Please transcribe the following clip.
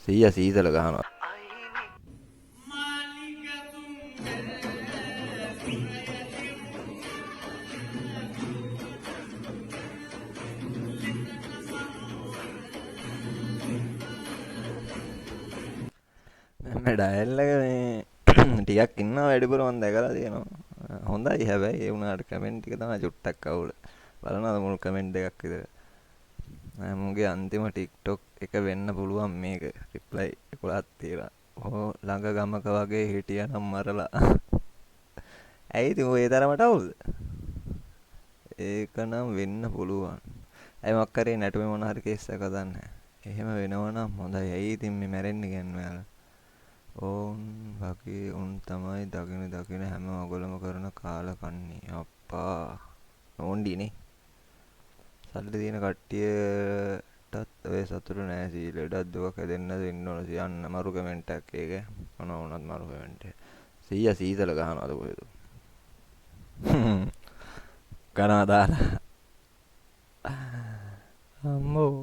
100 සීතල ගහනවා. මේ ඩයල් එක මේ ටිකක් ඉන්නවා වැඩිපුර මම දැකලා තියෙනවා. හොඳයි හැබැයි ඒ වුණාට කමෙන්ට් ටික තමයි චුට්ටක් අවුල. බලනවාද මුල් කමෙන්ට් එකක් විතර. මුගේ අන්තිම TikTok එක වෙන්න පුළුවන් මේක. රිප්ලයි 11ක් තියලා. ඕ ළඟ ගමක වගේ හිටියනම් මරලා. ඇයි ඉතින් ඔය තරමට අවුල්ද? ඒක නම් වෙන්න පුළුවන්. ඇයි මක් කරේ නැටුමේ මොන හරි කේස් එකක් දන්නේ. එහෙම වෙනවනම් හොඳයි. ඇයි ඉතින් මේ මැරෙන්න කියන්නේ ඔයාලා? ඕන් වගේ උන් තමයි දකින හැම ඔගොල්ලම කරන කාලකන්ණී අප්පා ඕන්ඩිනේ සල්ලි තියෙන කට්ටියටත් ඔය සතුටු නෑ සී ලෙඩක් දුක හැදෙන්න දෙන්න ඕන සියන්න මරු කමෙන්ට් එකක් ඒක මොන වුණත් මරු කමෙන්ට් එක 100 සීතල ගහනවාද කොහෙද ගනවා දාලා අම්මෝ